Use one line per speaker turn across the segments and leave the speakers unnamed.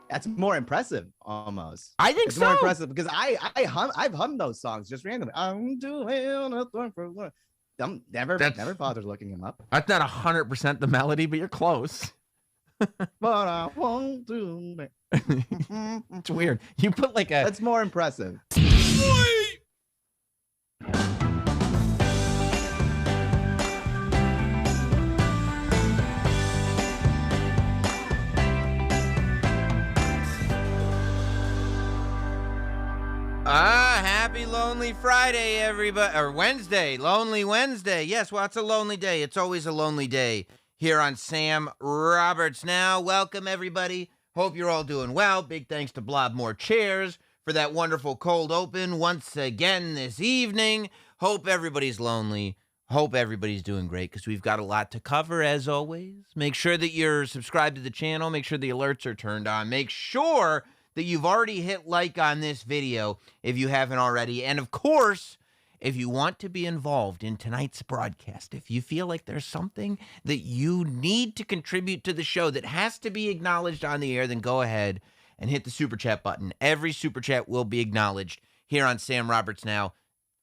That's more impressive, almost.
I think
it's
so.
More impressive because I've hummed those songs just randomly. I'm doing a thorn for one. Never bothered looking them up.
That's not 100% the melody, but you're close.
But I won't do it.
It's weird. You put like a.
That's more impressive.
Happy Lonely Friday, everybody. Or Wednesday. Lonely Wednesday. Yes, well, it's a lonely day. It's always a lonely day here on Sam Roberts Now. Welcome, everybody. Hope you're all doing well. Big thanks to Blob More Chairs for that wonderful cold open once again this evening. Hope everybody's lonely. Hope everybody's doing great because we've got a lot to cover, as always. Make sure that you're subscribed to the channel. Make sure the alerts are turned on. Make sure that you've already hit like on this video if you haven't already. And of course, if you want to be involved in tonight's broadcast, if you feel like there's something that you need to contribute to the show that has to be acknowledged on the air, then go ahead and hit the super chat button. Every super chat will be acknowledged here on Sam Roberts Now.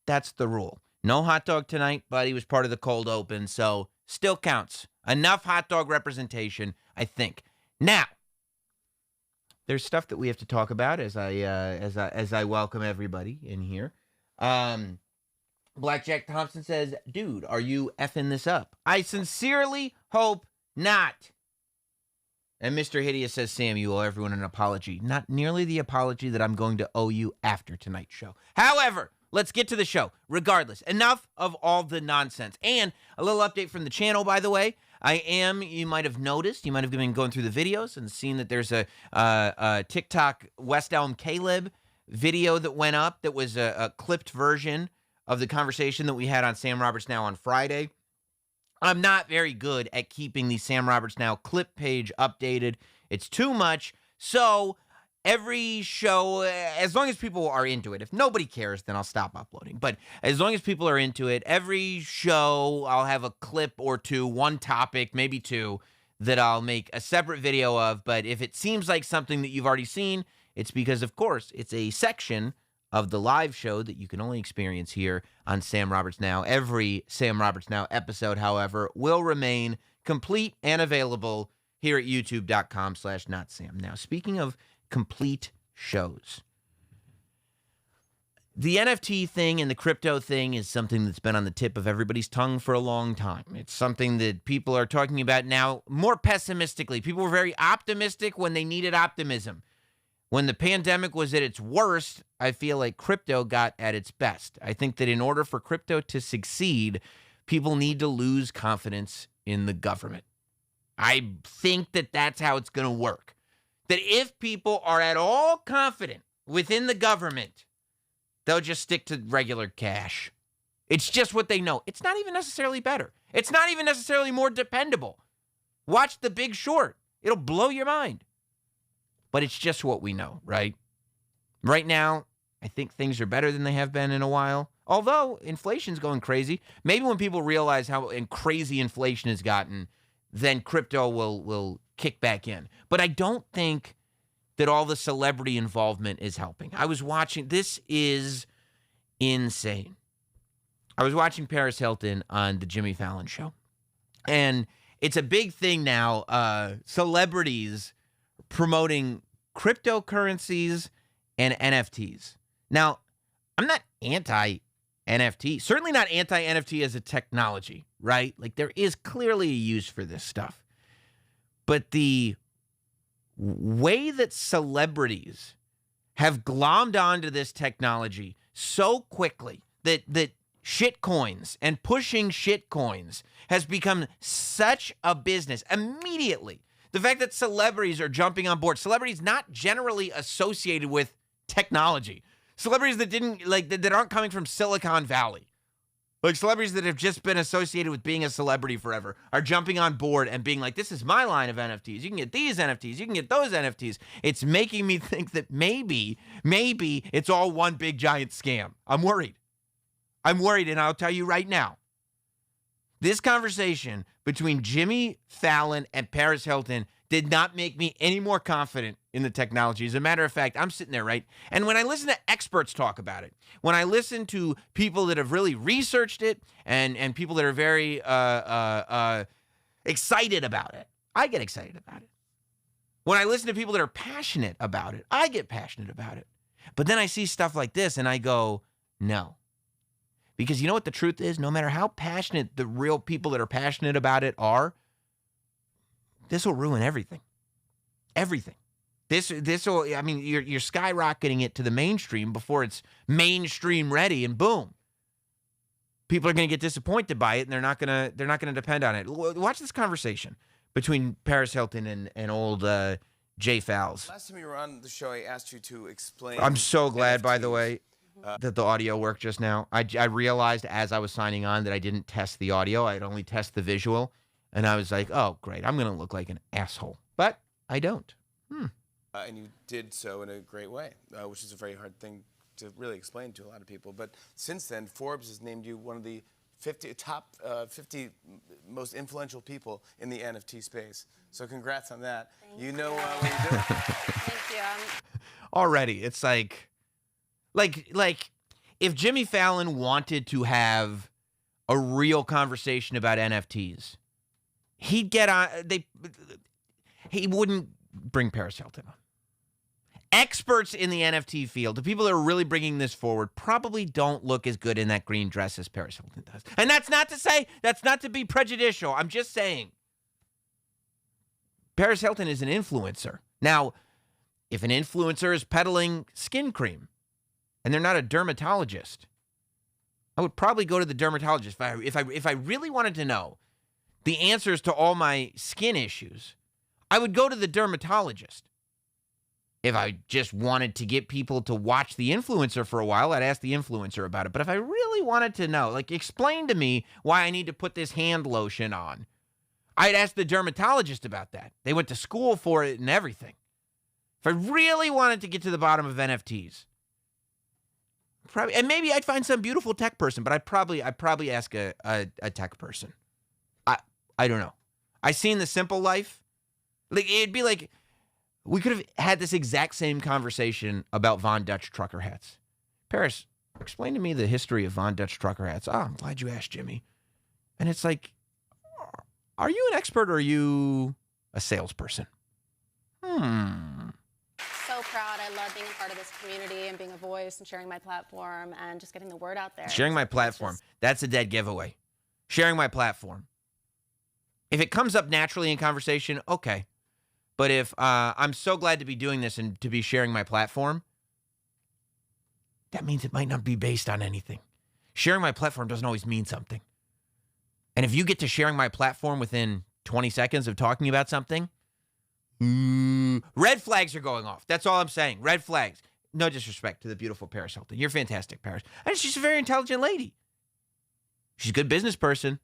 That's the rule. No hot dog tonight, but he was part of the cold open, so still counts. Enough hot dog representation, I think. Now, there's stuff that we have to talk about as I welcome everybody in here. Blackjack Thompson says, dude, are you effing this up? I sincerely hope not. And Mr. Hideous says, Sam, you owe everyone an apology. Not nearly the apology that I'm going to owe you after tonight's show. However, let's get to the show. Regardless, enough of all the nonsense. And a little update from the channel, by the way. You might have noticed, you might have been going through the videos and seen that there's a TikTok West Elm Caleb video that went up that was a clipped version of the conversation that we had on Sam Roberts Now on Friday. I'm not very good at keeping the Sam Roberts Now clip page updated. It's too much. So every show, as long as people are into it, if nobody cares, then I'll stop uploading. But as long as people are into it, every show I'll have a clip or two, one topic, maybe two, that I'll make a separate video of. But if it seems like something that you've already seen, it's because, of course, it's a section of the live show that you can only experience here on Sam Roberts Now. Every Sam Roberts Now episode, however, will remain complete and available here at youtube.com/notsam. Now, speaking of complete shows, the NFT thing and the crypto thing is something that's been on the tip of everybody's tongue for a long time. It's something that people are talking about now more pessimistically. People were very optimistic when they needed optimism. When the pandemic was at its worst, I feel like crypto got at its best. I think that in order for crypto to succeed, people need to lose confidence in the government. I think that that's how it's going to work. That if people are at all confident within the government, they'll just stick to regular cash. It's just what they know. It's not even necessarily better. It's not even necessarily more dependable. Watch The Big Short. It'll blow your mind. But it's just what we know, right? Right now, I think things are better than they have been in a while. Although inflation's going crazy. Maybe when people realize how crazy inflation has gotten, then crypto will kick back in. But I don't think that all the celebrity involvement is helping. I was watching, this is insane. I was watching Paris Hilton on the Jimmy Fallon show. And it's a big thing now, celebrities promoting cryptocurrencies and NFTs. Now, I'm not anti-NFT, certainly not anti-NFT as a technology, right? Like there is clearly a use for this stuff. But the way that celebrities have glommed onto this technology so quickly that shit coins and pushing shit coins has become such a business immediately. The fact that celebrities are jumping on board, celebrities not generally associated with technology. Celebrities that didn't, like, that aren't coming from Silicon Valley. Like, celebrities that have just been associated with being a celebrity forever are jumping on board and being like, this is my line of NFTs. You can get these NFTs. You can get those NFTs. It's making me think that maybe it's all one big giant scam. I'm worried. And I'll tell you right now, this conversation between Jimmy Fallon and Paris Hilton did not make me any more confident in the technology. As a matter of fact, I'm sitting there, right? And when I listen to experts talk about it, when I listen to people that have really researched it and people that are very excited about it, I get excited about it. When I listen to people that are passionate about it, I get passionate about it. But then I see stuff like this and I go, no. Because you know what the truth is? No matter how passionate the real people that are passionate about it are, this will ruin everything. Everything. This will, I mean, you're skyrocketing it to the mainstream before it's mainstream ready, and boom. People are going to get disappointed by it, and they're not going to depend on it. Watch this conversation between Paris Hilton and old Jay Fowles.
Last time you were on the show, I asked you to explain.
I'm so glad,
NFTs.
by the way, that the audio worked just now. I realized as I was signing on that I didn't test the audio. I'd only test the visual. And I was like, oh, great. I'm going to look like an asshole. But I don't.
And you did so in a great way, which is a very hard thing to really explain to a lot of people. But since then, Forbes has named you one of the top 50 most influential people in the NFT space. So congrats on that.
Thank
you know what you're doing.
Thank you.
Already, it's like if Jimmy Fallon wanted to have a real conversation about NFTs, he'd get on. He wouldn't bring Paris Hilton on. Experts in the NFT field, the people that are really bringing this forward, probably don't look as good in that green dress as Paris Hilton does. And that's not to be prejudicial. I'm just saying. Paris Hilton is an influencer. Now, if an influencer is peddling skin cream and they're not a dermatologist, I would probably go to the dermatologist. If I really wanted to know the answers to all my skin issues, I would go to the dermatologist. If I just wanted to get people to watch the influencer for a while, I'd ask the influencer about it. But if I really wanted to know, like, explain to me why I need to put this hand lotion on, I'd ask the dermatologist about that. They went to school for it and everything. If I really wanted to get to the bottom of NFTs, and maybe I'd find some beautiful tech person, but I'd probably ask a tech person. I don't know. I seen The Simple Life. Like, it'd be like, we could have had this exact same conversation about Von Dutch trucker hats. Paris, explain to me the history of Von Dutch trucker hats. Oh, I'm glad you asked, Jimmy. And it's like, are you an expert or are you a salesperson?
So proud. I love being a part of this community and being a voice and sharing my platform and just getting the word out there.
Sharing my platform. That's a dead giveaway. Sharing my platform. If it comes up naturally in conversation, okay. But if I'm so glad to be doing this and to be sharing my platform, that means it might not be based on anything. Sharing my platform doesn't always mean something. And if you get to sharing my platform within 20 seconds of talking about something, red flags are going off. That's all I'm saying. Red flags. No disrespect to the beautiful Paris Hilton. You're fantastic, Paris. And she's a very intelligent lady. She's a good business person.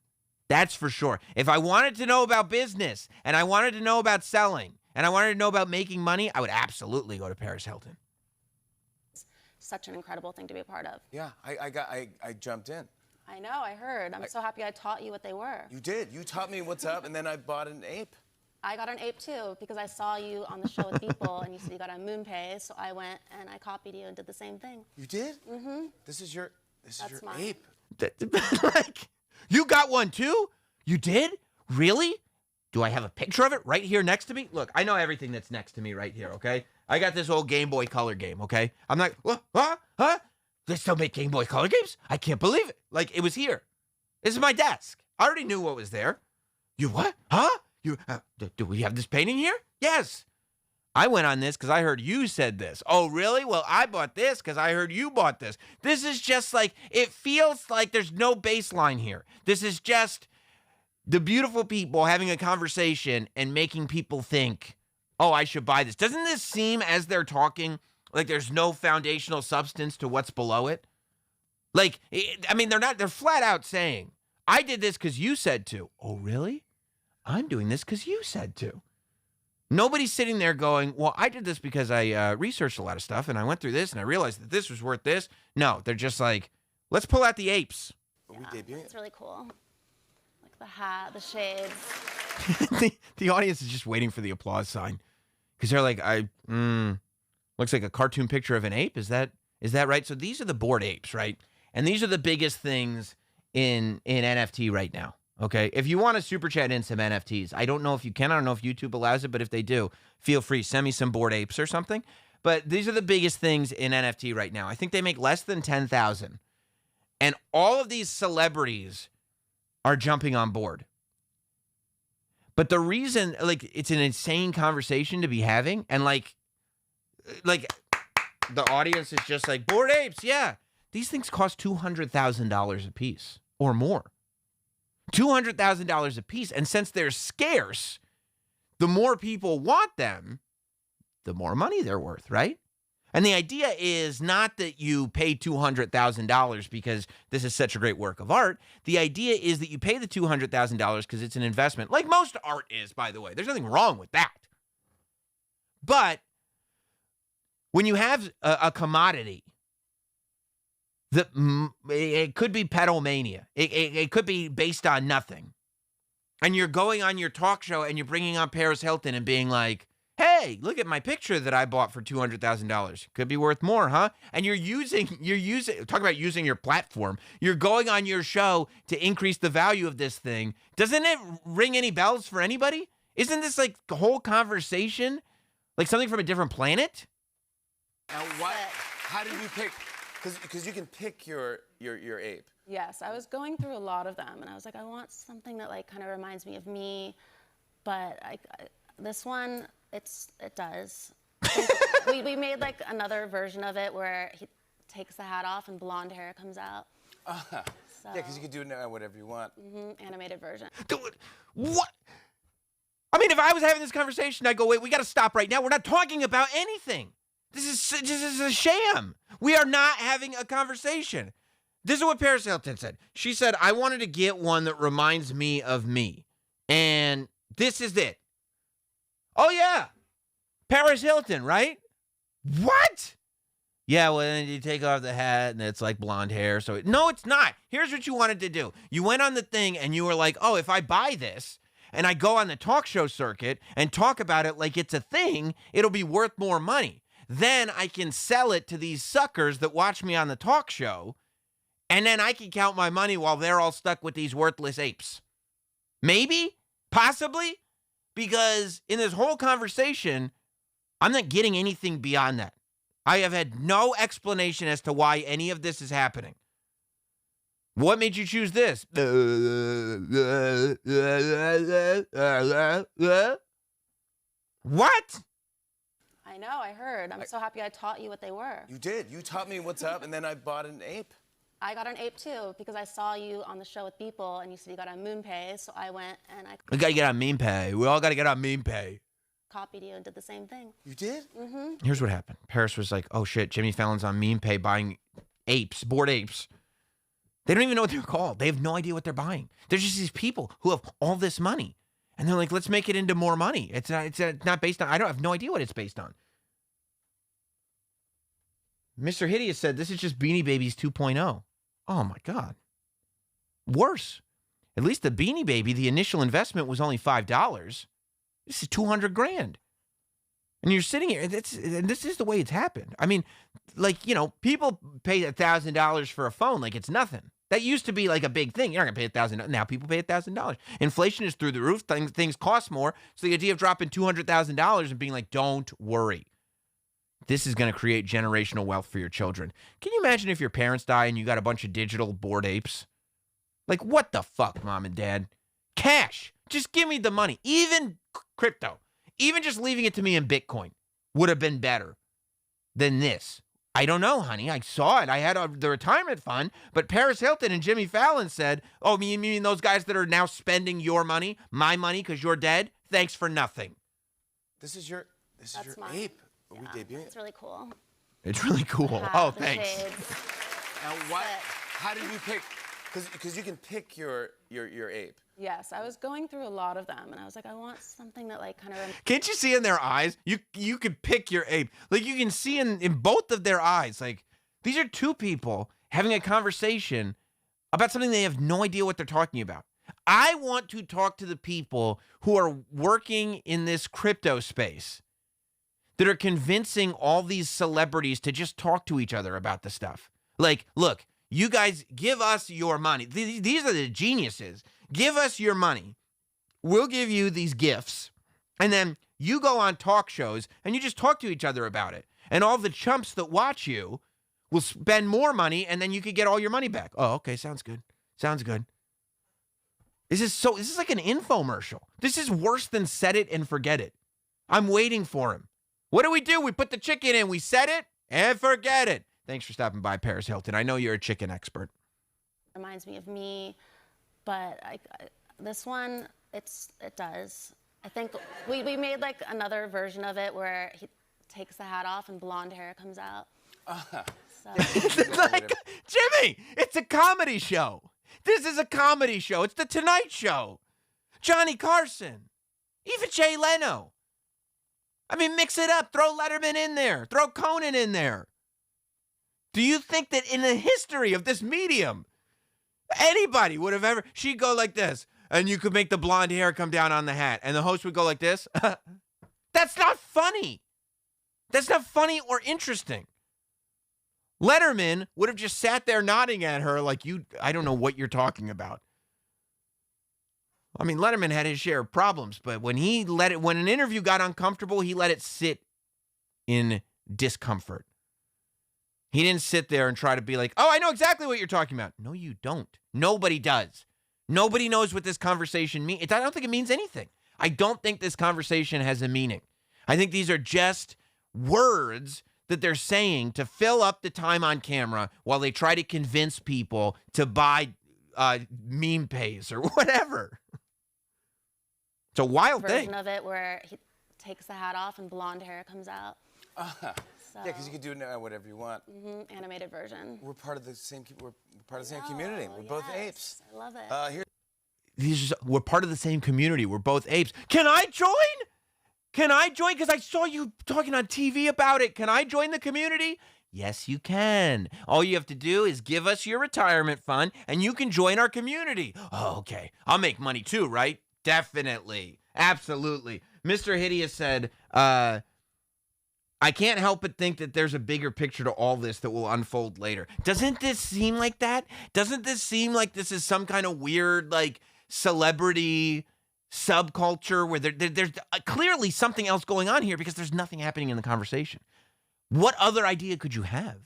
That's for sure. If I wanted to know about business and I wanted to know about selling and I wanted to know about making money, I would absolutely go to Paris Hilton.
Such an incredible thing to be a part of.
Yeah, I jumped in.
I know, I heard. I'm so happy I taught you what they were.
You did. You taught me what's up, and then I bought an ape.
I got an ape too because I saw you on the show with people and you said you got a MoonPay, so I went and I copied you and did the same thing.
You did?
Mm-hmm.
This is your
mine.
ape.
Like, you got one too? You did? Really? Do I have a picture of it right here next to me? Look, I know everything that's next to me right here, okay? I got this old Game Boy Color game, okay? I'm like, what? Huh? They still make Game Boy Color games? I can't believe it. Like, it was here. This is my desk. I already knew what was there. You what? Huh? You? Do we have this painting here? Yes. I went on this because I heard you said this. Oh, really? Well, I bought this because I heard you bought this. This is just like, it feels like there's no baseline here. This is just the beautiful people having a conversation and making people think, oh, I should buy this. Doesn't this seem, as they're talking, Like there's no foundational substance to what's below it. Like, I mean, they're flat out saying, I did this because you said to. Oh, really? I'm doing this because you said to. Nobody's sitting there going, well, I did this because I researched a lot of stuff and I went through this and I realized that this was worth this. No, they're just like, let's pull out the apes.
Yeah, it's really cool. Like the hat, the shades.
the audience is just waiting for the applause sign because they're like, looks like a cartoon picture of an ape. Is that right? So these are the bored apes, right? And these are the biggest things in NFT right now. Okay, if you want to super chat in some NFTs, I don't know if you can. I don't know if YouTube allows it, but if they do, feel free. Send me some bored apes or something. But these are the biggest things in NFT right now. I think they make less than 10,000, and all of these celebrities are jumping on board. But the reason, like, it's an insane conversation to be having, and like the audience is just like, bored apes, yeah. These things cost $200,000 a piece or more. $200,000 a piece. And since they're scarce, the more people want them, the more money they're worth, right? And the idea is not that you pay $200,000 because this is such a great work of art. The idea is that you pay the $200,000 because it's an investment, like most art is, by the way. There's nothing wrong with that. But when you have a commodity, it could be pedomania. It could be based on nothing. And you're going on your talk show and you're bringing on Paris Hilton and being like, hey, look at my picture that I bought for $200,000. Could be worth more, huh? And you're using, talk about using your platform. You're going on your show to increase the value of this thing. Doesn't it ring any bells for anybody? Isn't this like the whole conversation like something from a different planet?
Now what, how did you pick, because you can pick your ape.
Yes, I was going through a lot of them, and I was like, I want something that like kind of reminds me of me, but this one, it does. we made like another version of it where he takes the hat off and blonde hair comes out.
Yeah, because you can do it now whatever you want.
Animated version.
Dude, what? I mean, if I was having this conversation, I'd go, wait, we got to stop right now. We're not talking about anything. This is a sham. We are not having a conversation. This is what Paris Hilton said. She said, I wanted to get one that reminds me of me. And this is it. Oh, yeah. Paris Hilton, right? What? Yeah, well, then you take off the hat and it's like blonde hair. So no, it's not. Here's what you wanted to do. You went on the thing and you were like, oh, if I buy this and I go on the talk show circuit and talk about it like it's a thing, it'll be worth more money. Then I can sell it to these suckers that watch me on the talk show, and then I can count my money while they're all stuck with these worthless apes. Maybe? Possibly? Because in this whole conversation, I'm not getting anything beyond that. I have had no explanation as to why any of this is happening. What made you choose this? What?
I know, I heard. I'm so happy I taught you what they were.
You did. You taught me what's up, and then I bought an ape.
I got an ape too because I saw you on the show with People, and you said you got on MoonPay, so I went and
We gotta get on MoonPay. We all gotta get on MoonPay.
Copied you and did the same thing.
You did?
Mm-hmm.
Here's what happened. Paris was like, oh shit, Jimmy Fallon's on MoonPay buying apes, bored apes. They don't even know what they're called. They have no idea what they're buying. There's just these people who have all this money. And they're like, let's make it into more money. It's not based on, I have no idea what it's based on. Mr. Hideous said, this is just Beanie Babies 2.0. Oh my God. Worse. At least the Beanie Baby, the initial investment was only $5. This is $200,000. And you're sitting here, and this is the way it's happened. I mean, like, you know, people pay $1,000 for a phone like it's nothing. That used to be like a big thing. You're not going to pay $1,000. Now people pay $1,000. Inflation is through the roof. Things cost more. So the idea of dropping $200,000 and being like, don't worry. This is going to create generational wealth for your children. Can you imagine if your parents die and you got a bunch of digital bored apes? Like, what the fuck, mom and dad? Cash. Just give me the money. Even crypto. Even just leaving it to me in Bitcoin would have been better than this. I don't know, honey. I saw it. I had the retirement fund, but Paris Hilton and Jimmy Fallon said, oh, you mean those guys that are now spending your money, my money, because you're dead? Thanks for nothing.
This is your
That's mine.
ape. Are we debuting it?
It's really cool.
It's really cool. Oh, thanks.
Shades.
Now, what? How did you pick? Because you can pick your ape.
Yes, I was going through a lot of them, and I was like, I want something that like kind of.
Can't you see in their eyes? You could pick your ape. Like you can see in both of their eyes. Like these are two people having a conversation about something they have no idea what they're talking about. I want to talk to the people who are working in this crypto space that are convincing all these celebrities to just talk to each other about the stuff. Like, look, you guys give us your money. These are the geniuses. Give us your money. We'll give you these gifts. And then you go on talk shows and you just talk to each other about it. And all the chumps that watch you will spend more money and then you could get all your money back. Oh, okay. Sounds good. Sounds good. This is like an infomercial. This is worse than set it and forget it. I'm waiting for him. What do? We put the chicken in, we set it and forget it. Thanks for stopping by, Paris Hilton. I know you're a chicken expert.
Reminds me of me, but this one, it does. I think we made like another version of it where he takes the hat off and blonde hair comes out. So.
It's like, Jimmy, it's a comedy show. This is a comedy show. It's the Tonight Show. Johnny Carson. Even Jay Leno. I mean, mix it up. Throw Letterman in there. Throw Conan in there. Do you think that in the history of this medium, anybody would have ever... She'd go like this, and you could make the blonde hair come down on the hat, and the host would go like this. That's not funny. That's not funny or interesting. Letterman would have just sat there nodding at her like, I don't know what you're talking about. I mean, Letterman had his share of problems, but when an interview got uncomfortable, he let it sit in discomfort. He didn't sit there and try to be like, oh, I know exactly what you're talking about. No, you don't. Nobody does. Nobody knows what this conversation means. I don't think it means anything. I don't think this conversation has a meaning. I think these are just words that they're saying to fill up the time on camera while they try to convince people to buy meme pays or whatever. It's a wild thing.
Version of it where he takes the hat off and blonde hair comes out.
Yeah, because you can do now whatever you want.
Mm-hmm. Animated version.
We're part of the same. We're part of the same community. We're both apes.
I love it.
We're part of the same community. We're both apes. Can I join? Can I join? Because I saw you talking on TV about it. Can I join the community? Yes, you can. All you have to do is give us your retirement fund, and you can join our community. Oh, okay. I'll make money too, right? Definitely. Absolutely. Mr. Hideous said, I can't help but think that there's a bigger picture to all this that will unfold later. Doesn't this seem like that? Doesn't this seem like this is some kind of weird, like, celebrity subculture where there's clearly something else going on here because there's nothing happening in the conversation? What other idea could you have?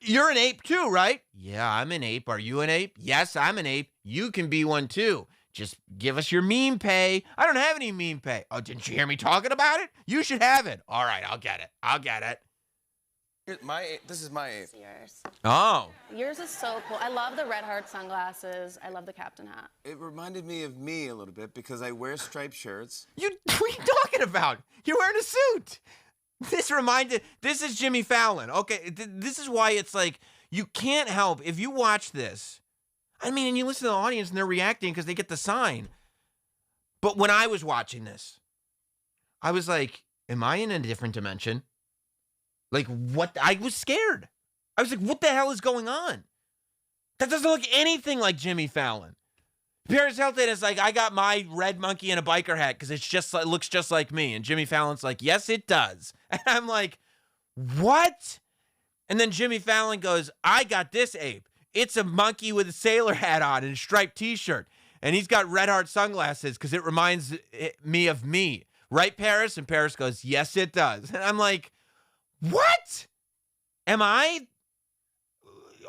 You're an ape too, right? Yeah, I'm an ape. Are you an ape? Yes, I'm an ape. You can be one too. Just give us your meme pay. I don't have any meme pay. Oh, didn't you hear me talking about it? You should have it. All right, I'll get it. I'll get it.
This is my ape.
It's yours.
Oh.
Yours is so cool. I love the red heart sunglasses. I love the captain hat.
It reminded me of me a little bit because I wear striped shirts.
What are you talking about? You're wearing a suit. This is Jimmy Fallon. Okay, this is why it's like, you can't help, if you watch this, I mean, and you listen to the audience and they're reacting because they get the sign. But when I was watching this, I was like, am I in a different dimension? Like, what? I was scared. I was like, what the hell is going on? That doesn't look anything like Jimmy Fallon. Paris Hilton is like, I got my red monkey in a biker hat because it looks just like me. And Jimmy Fallon's like, yes, it does. And I'm like, what? And then Jimmy Fallon goes, I got this ape. It's a monkey with a sailor hat on and a striped t-shirt. And he's got red heart sunglasses because it reminds me of me. Right, Paris? And Paris goes, yes, it does. And I'm like, what? Am I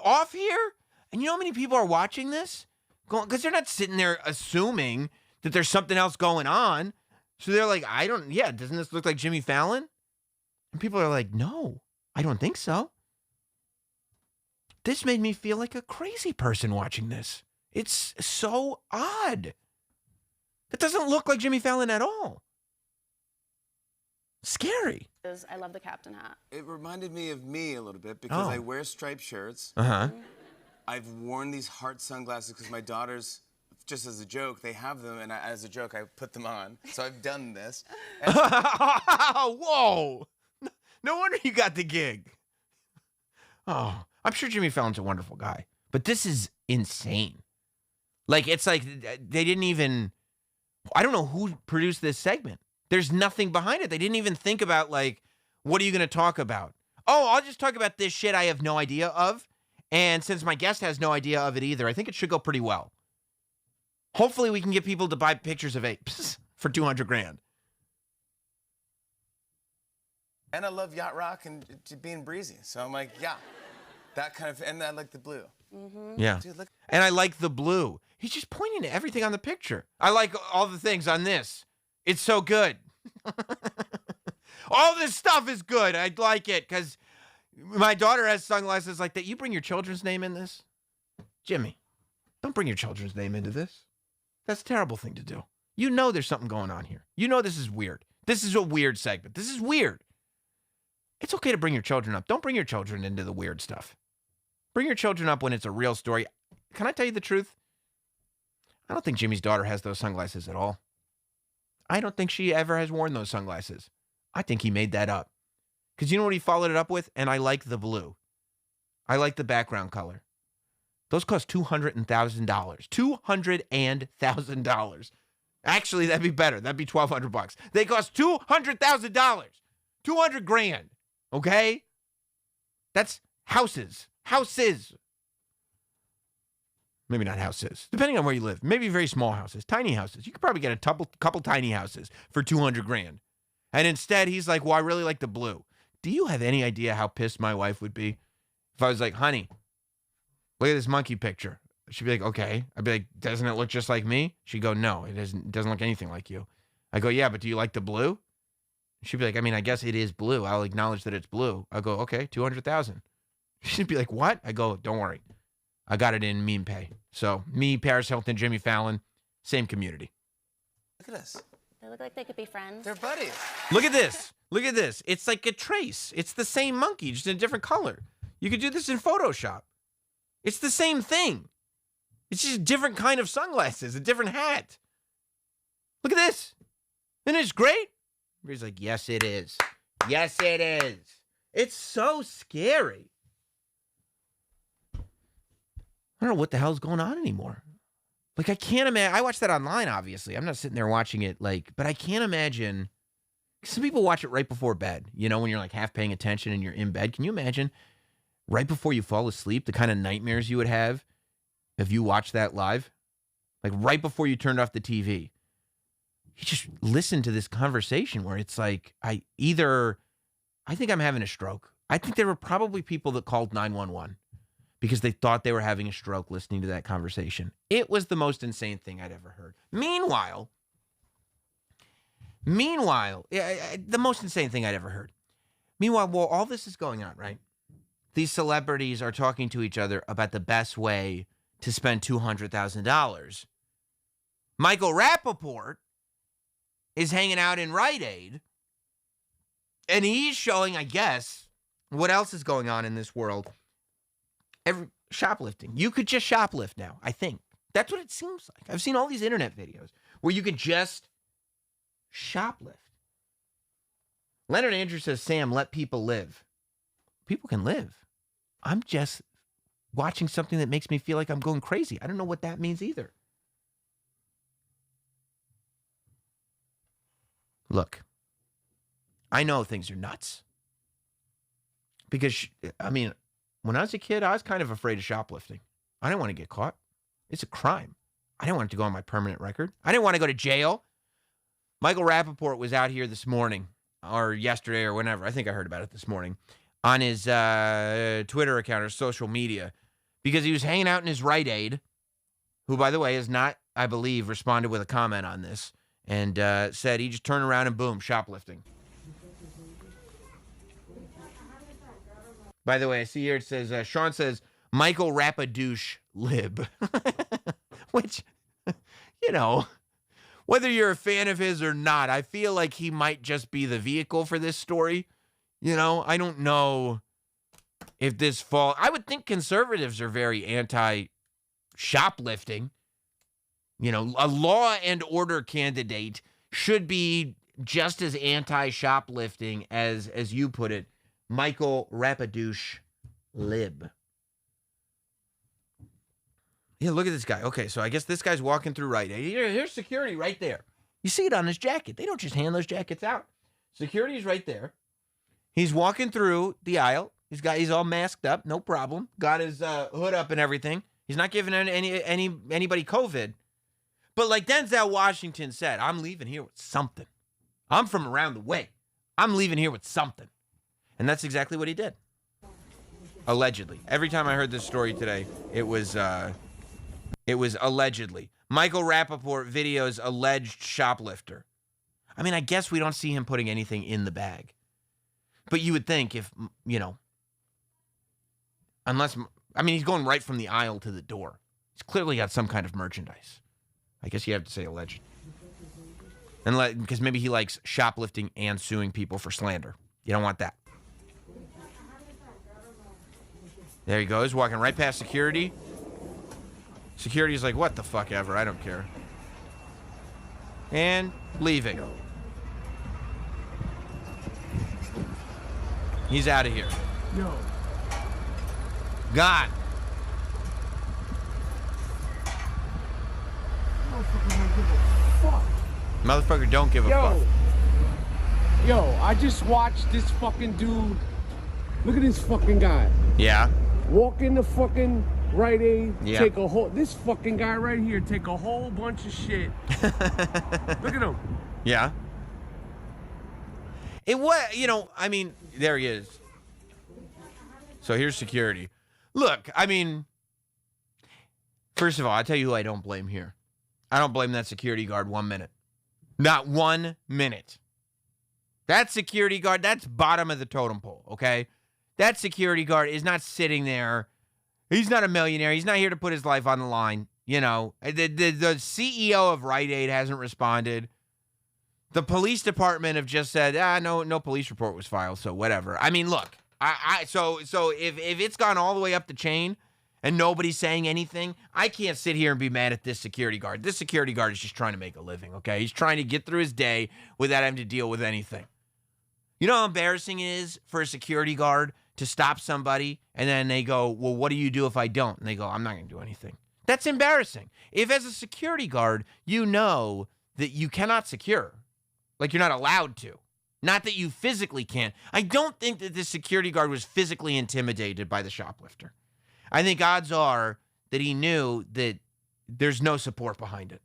off here? And you know how many people are watching this? Because they're not sitting there assuming that there's something else going on. So they're like, doesn't this look like Jimmy Fallon? And people are like, no, I don't think so. This made me feel like a crazy person watching this. It's so odd. That doesn't look like Jimmy Fallon at all. Scary.
I love the captain hat.
It reminded me of me a little bit because I wear striped shirts.
Uh-huh.
I've worn these heart sunglasses because my daughters, just as a joke, they have them, and as a joke, I put them on. So I've done this.
Whoa! No wonder you got the gig. Oh, I'm sure Jimmy Fallon's a wonderful guy, but this is insane. Like, it's like they didn't even, I don't know who produced this segment. There's nothing behind it. They didn't even think about, like, what are you going to talk about? Oh, I'll just talk about this shit I have no idea of. And since my guest has no idea of it either, I think it should go pretty well. Hopefully we can get people to buy pictures of apes for $200,000.
And I love yacht rock and being breezy. So I'm like, yeah, that kind of, and I like the blue.
Mm-hmm.
Yeah.
Dude, look.
And I like the blue. He's just pointing to everything on the picture. I like all the things on this. It's so good. All this stuff is good. I like it because my daughter has sunglasses like that. You bring your children's name in this? Jimmy, don't bring your children's name into this. That's a terrible thing to do. You know there's something going on here. You know this is weird. This is a weird segment. This is weird. It's okay to bring your children up. Don't bring your children into the weird stuff. Bring your children up when it's a real story. Can I tell you the truth? I don't think Jimmy's daughter has those sunglasses at all. I don't think she ever has worn those sunglasses. I think he made that up. Because you know what he followed it up with? And I like the blue. I like the background color. Those cost $200,000. $200,000. Actually, that'd be better. That'd be $1,200. They cost $200,000. $200,000. Okay? That's houses. Houses. Maybe not houses. Depending on where you live. Maybe very small houses. Tiny houses. You could probably get a couple tiny houses for $200,000. And instead, he's like, well, I really like the blue. Do you have any idea how pissed my wife would be if I was like, honey, look at this monkey picture? She'd be like, okay. I'd be like, doesn't it look just like me? She'd go, no, it doesn't look anything like you. I go, yeah, but do you like the blue? She'd be like, I mean, I guess it is blue. I'll acknowledge that it's blue. I go, okay, $200,000. She'd be like, what? I go, don't worry. I got it in meme pay. So me, Paris Hilton, Jimmy Fallon, same community.
Look at this.
They look like they could be friends.
They're buddies.
Look at this. Look at this. It's like a trace. It's the same monkey, just in a different color. You could do this in Photoshop. It's the same thing. It's just a different kind of sunglasses, a different hat. Look at this. Isn't it great? He's like, yes, it is. Yes, it is. It's so scary. I don't know what the hell's going on anymore. Like, I can't imagine. I watched that online, obviously. I'm not sitting there watching it, like, but I can't imagine. Some people watch it right before bed, you know, when you're like half paying attention and you're in bed. Can you imagine right before you fall asleep, the kind of nightmares you would have if you watched that live? Like right before you turned off the TV. You just listen to this conversation where it's like, I think I'm having a stroke. I think there were probably people that called 911 because they thought they were having a stroke listening to that conversation. It was the most insane thing I'd ever heard. Meanwhile, the most insane thing I'd ever heard. Meanwhile, while all this is going on, right? These celebrities are talking to each other about the best way to spend $200,000. Michael Rappaport is hanging out in Rite Aid, and he's showing, I guess, what else is going on in this world. Shoplifting. You could just shoplift now, I think. That's what it seems like. I've seen all these internet videos where you could just shoplift. Leonard Andrews says, Sam, let people live. People can live. I'm just watching something that makes me feel like I'm going crazy. I don't know what that means either. Look, I know things are nuts. Because, I mean, when I was a kid, I was kind of afraid of shoplifting. I didn't want to get caught. It's a crime. I didn't want it to go on my permanent record. I didn't want to go to jail. Michael Rappaport was out here this morning, or yesterday, or whenever. I think I heard about it this morning, on his Twitter account or social media, because he was hanging out in his Rite Aid, who, by the way, has not, I believe, responded with a comment on this, and said he just turned around and boom, shoplifting. By the way, I see here it says, Sean says, Michael Rappadouche lib. Which, you know, whether you're a fan of his or not, I feel like he might just be the vehicle for this story. You know, I don't know if this fall. I would think conservatives are very anti-shoplifting. You know, a law and order candidate should be just as anti-shoplifting as you put it, Michael Rapadouche Lib. Yeah, look at this guy. Okay, so I guess this guy's walking through Rite Aid. Here's security right there. You see it on his jacket. They don't just hand those jackets out. Security's right there. He's walking through the aisle. He's all masked up, no problem. Got his hood up and everything. He's not giving anybody COVID. But like Denzel Washington said, I'm leaving here with something. I'm from around the way. I'm leaving here with something. And that's exactly what he did. Allegedly. Every time I heard this story today, it was allegedly. Michael Rappaport videos alleged shoplifter. I mean, I guess we don't see him putting anything in the bag. But you would think if, you know, he's going right from the aisle to the door. He's clearly got some kind of merchandise. I guess you have to say alleged. And because maybe he likes shoplifting and suing people for slander. You don't want that. There he goes, walking right past security. Security's like, what the fuck ever, I don't care. And leaving. He's out of here.
Yo.
Gone. Motherfucker don't give a fuck.
Yo, I just watched this fucking dude. Look at this fucking guy.
Yeah.
Walk in the fucking Rite Aid,
Yeah.
take a whole, this fucking guy right here, take a whole bunch of shit. Look at him.
Yeah. It was, you know, I mean, there he is. So here's security. Look, I mean, first of all, I'll tell you who I don't blame here. I don't blame that security guard 1 minute. Not 1 minute. That security guard, that's bottom of the totem pole, okay? That security guard is not sitting there. He's not a millionaire. He's not here to put his life on the line. You know, the CEO of Rite Aid hasn't responded. The police department have just said, no police report was filed, so whatever. I mean, look, so if it's gone all the way up the chain and nobody's saying anything, I can't sit here and be mad at this security guard. This security guard is just trying to make a living, okay? He's trying to get through his day without having to deal with anything. You know how embarrassing it is for a security guard to stop somebody and then they go, well, what do you do if I don't? And they go, I'm not going to do anything. That's embarrassing. If as a security guard, you know that you cannot secure, like you're not allowed to, not that you physically can't. I don't think that this security guard was physically intimidated by the shoplifter. I think odds are that he knew that there's no support behind it.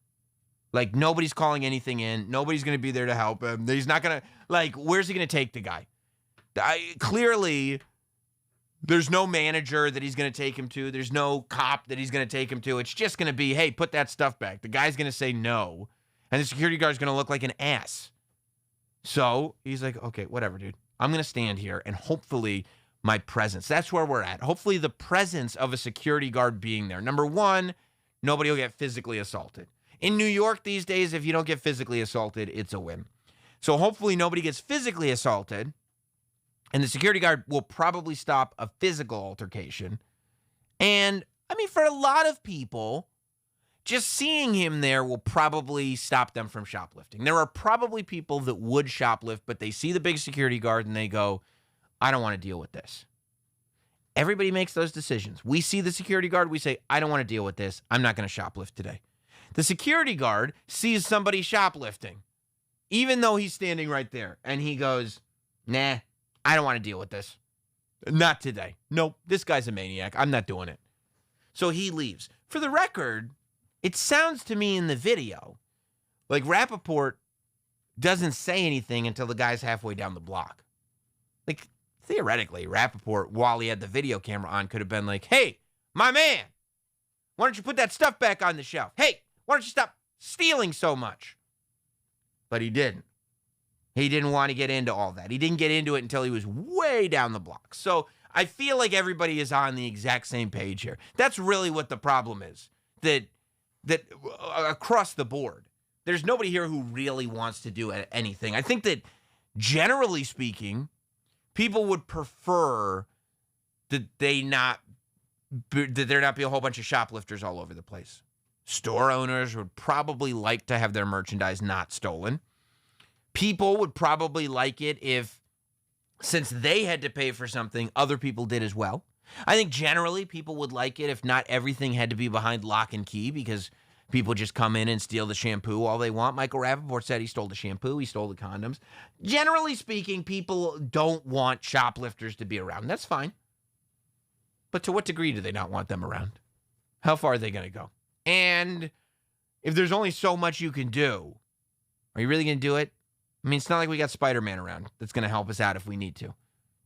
Like, nobody's calling anything in. Nobody's going to be there to help him. He's not going to, like, where's he going to take the guy? Clearly, there's no manager that he's going to take him to. There's no cop that he's going to take him to. It's just going to be, hey, put that stuff back. The guy's going to say no. And the security guard's going to look like an ass. So he's like, okay, whatever, dude. I'm going to stand here and hopefully my presence. That's where we're at. Hopefully the presence of a security guard being there. Number one, nobody will get physically assaulted. In New York these days, if you don't get physically assaulted, it's a win. So hopefully nobody gets physically assaulted, and the security guard will probably stop a physical altercation. And, I mean, for a lot of people, just seeing him there will probably stop them from shoplifting. There are probably people that would shoplift, but they see the big security guard and they go, I don't want to deal with this. Everybody makes those decisions. We see the security guard, we say, I don't want to deal with this. I'm not going to shoplift today. The security guard sees somebody shoplifting, even though he's standing right there. And he goes, nah, I don't want to deal with this. Not today. Nope, this guy's a maniac. I'm not doing it. So he leaves. For the record, it sounds to me in the video like Rappaport doesn't say anything until the guy's halfway down the block. Like, theoretically, Rappaport, while he had the video camera on, could have been like, hey, my man, why don't you put that stuff back on the shelf? Hey, why don't you stop stealing so much? But he didn't. He didn't want to get into all that. He didn't get into it until he was way down the block. So I feel like everybody is on the exact same page here. That's really what the problem is. That across the board, There's nobody here who really wants to do anything. I think that, generally speaking, people would prefer that there not be a whole bunch of shoplifters all over the place. Store owners would probably like to have their merchandise not stolen. People would probably like it if, since they had to pay for something, other people did as well. I think generally people would like it if not everything had to be behind lock and key, because people just come in and steal the shampoo all they want. Michael Rappaport said he stole the shampoo, he stole the condoms. Generally speaking, people don't want shoplifters to be around. That's fine. But to what degree do they not want them around? How far are they going to go? And if there's only so much you can do, are you really going to do it? I mean, it's not like we got Spider-Man around that's going to help us out if we need to.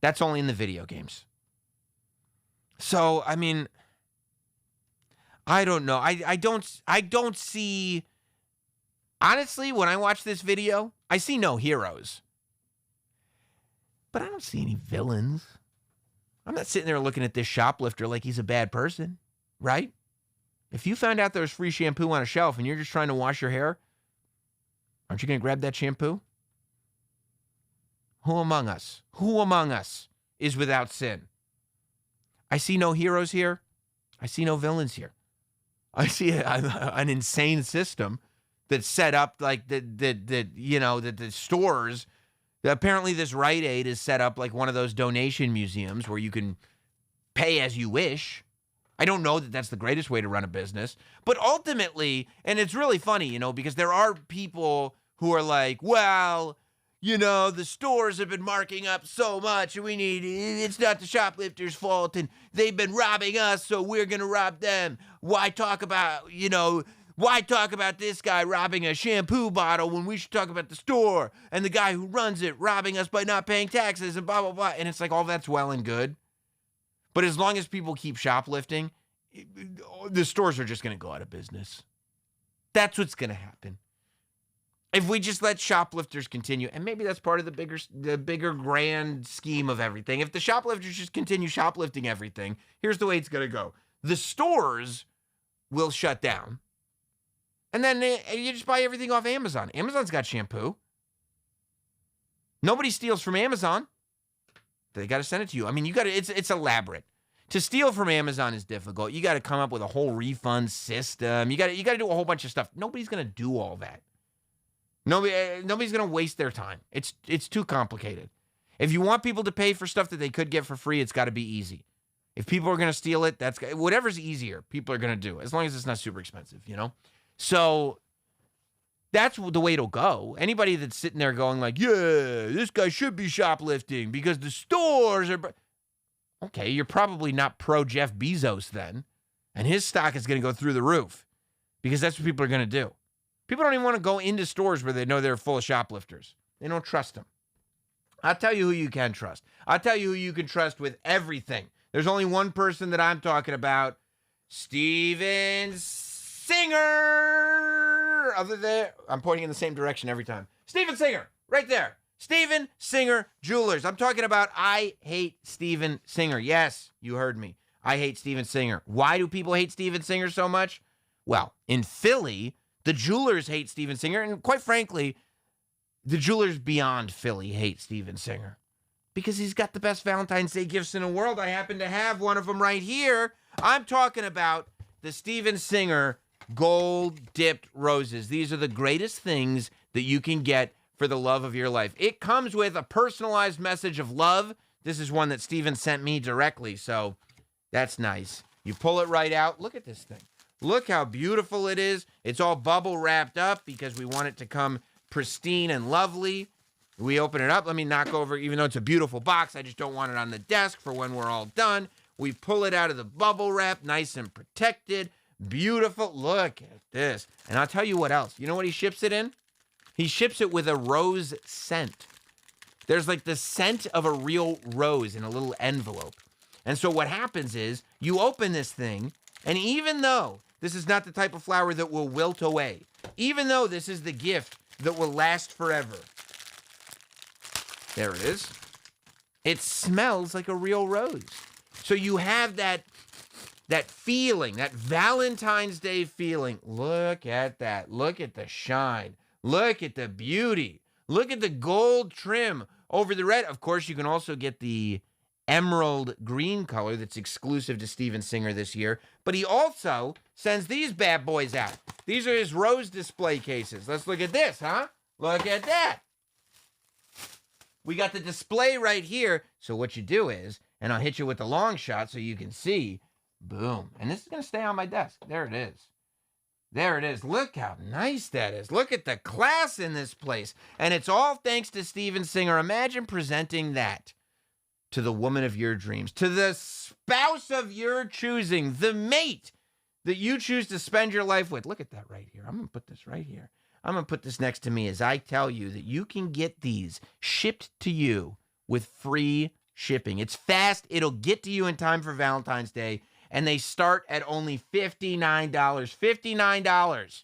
That's only in the video games. So, I mean, I don't know. I don't see, honestly, when I watch this video, I see no heroes. But I don't see any villains. I'm not sitting there looking at this shoplifter like he's a bad person, right? If you found out there was free shampoo on a shelf and you're just trying to wash your hair, aren't you going to grab that shampoo? Who among us is without sin? I see no heroes here. I see no villains here. I see an insane system that's set up like the stores. Apparently this Rite Aid is set up like one of those donation museums where you can pay as you wish. I don't know that that's the greatest way to run a business. But ultimately, and it's really funny, because there are people who are like, well, the stores have been marking up so much and it's not the shoplifters' fault and they've been robbing us, so we're going to rob them. Why talk about this guy robbing a shampoo bottle when we should talk about the store and the guy who runs it robbing us by not paying taxes and blah, blah, blah. And it's like, all that's well and good. But as long as people keep shoplifting, the stores are just going to go out of business. That's what's going to happen. If we just let shoplifters continue, and maybe that's part of the bigger grand scheme of everything. If the shoplifters just continue shoplifting everything, here's the way it's going to go. The stores will shut down. And then you just buy everything off Amazon. Amazon's got shampoo. Nobody steals from Amazon. They got to send it to you. I mean, it's elaborate. To steal from Amazon is difficult. You got to come up with a whole refund system. You got to do a whole bunch of stuff. Nobody's going to do all that. Nobody's going to waste their time. It's too complicated. If you want people to pay for stuff that they could get for free, it's got to be easy. If people are going to steal it, whatever's easier, people are going to do, as long as it's not super expensive, So that's the way it'll go. Anybody that's sitting there going like, yeah, this guy should be shoplifting because the stores are... Okay, you're probably not pro Jeff Bezos then, and his stock is going to go through the roof because that's what people are going to do. People don't even want to go into stores where they know they're full of shoplifters. They don't trust them. I'll tell you who you can trust. I'll tell you who you can trust with everything. There's only one person that I'm talking about, Steven Singer. Other there, I'm pointing in the same direction every time. Steven Singer, right there. Steven Singer Jewelers. I'm talking about I hate Steven Singer. Yes, you heard me. I hate Steven Singer. Why do people hate Steven Singer so much? Well, in Philly, the jewelers hate Steven Singer. And quite frankly, the jewelers beyond Philly hate Steven Singer because he's got the best Valentine's Day gifts in the world. I happen to have one of them right here. I'm talking about the Steven Singer gold-dipped roses. These are the greatest things that you can get for the love of your life. It comes with a personalized message of love. This is one that Steven sent me directly, so that's nice. You pull it right out. Look at this thing. Look how beautiful it is. It's all bubble wrapped up because we want it to come pristine and lovely. We open it up. Let me knock over, even though it's a beautiful box, I just don't want it on the desk for when we're all done. We pull it out of the bubble wrap, nice and protected. Beautiful. Look at this. And I'll tell you what else. You know what he ships it in? He ships it with a rose scent. There's like the scent of a real rose in a little envelope. And so what happens is you open this thing, and even though this is not the type of flower that will wilt away, even though this is the gift that will last forever, there it is. It smells like a real rose. So you have that that feeling, that Valentine's Day feeling. Look at that. Look at the shine. Look at the beauty. Look at the gold trim over the red. Of course, you can also get the emerald green color that's exclusive to Steven Singer this year. But he also sends these bad boys out. These are his rose display cases. Let's look at this, huh? Look at that. We got the display right here. So what you do is, and I'll hit you with the long shot so you can see, boom. And this is going to stay on my desk. There it is. There it is. Look how nice that is. Look at the class in this place. And it's all thanks to Steven Singer. Imagine presenting that to the woman of your dreams, to the spouse of your choosing, the mate that you choose to spend your life with. Look at that right here. I'm going to put this right here. I'm going to put this next to me as I tell you that you can get these shipped to you with free shipping. It's fast. It'll get to you in time for Valentine's Day. And they start at only $59. $59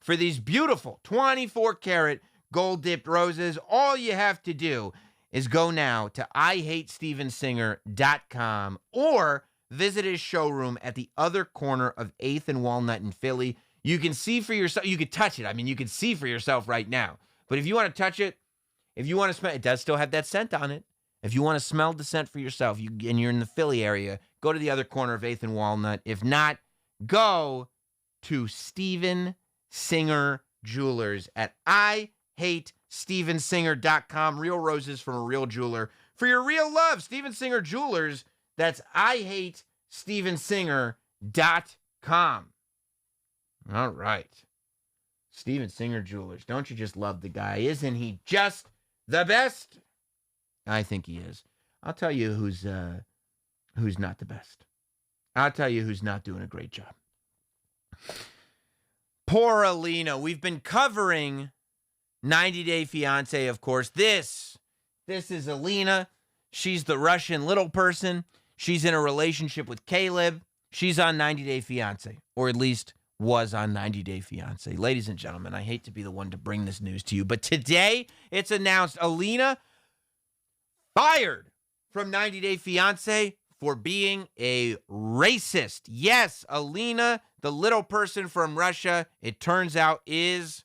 for these beautiful 24-karat gold-dipped roses. All you have to do is go now to IHateStevenSinger.com or visit his showroom at the other corner of 8th and Walnut in Philly. You can see for yourself. You could touch it. I mean, you can see for yourself right now. But if you want to touch it, if you want to smell it, does still have that scent on it. If you want to smell the scent for yourself, and you're in the Philly area, go to the other corner of 8th and Walnut. If not, go to Steven Singer Jewelers at IHateStevenSinger.com. Real roses from a real jeweler. For your real love, Steven Singer Jewelers, that's IHateStevenSinger.com. All right. Steven Singer Jewelers. Don't you just love the guy? Isn't he just the best? I think he is. I'll tell you who's not the best. I'll tell you who's not doing a great job. Poor Alina. We've been covering 90 Day Fiance, of course. This is Alina. She's the Russian little person. She's in a relationship with Caleb. She's on 90 Day Fiance, or at least was on 90 Day Fiance. Ladies and gentlemen, I hate to be the one to bring this news to you, but today it's announced Alina fired from 90 Day Fiance for being a racist. Yes, Alina, the little person from Russia, it turns out is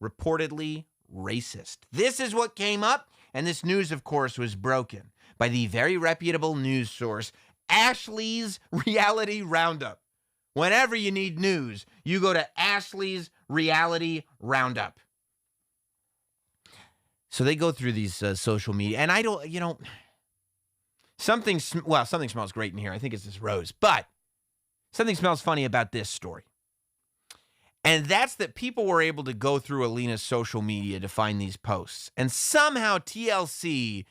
reportedly racist. This is what came up, and this news, of course, was broken by the very reputable news source, Ashley's Reality Roundup. Whenever you need news, you go to Ashley's Reality Roundup. So they go through these social media, and I don't, something smells great in here. I think it's this rose, but something smells funny about this story. And that's that people were able to go through Alina's social media to find these posts. And somehow TLC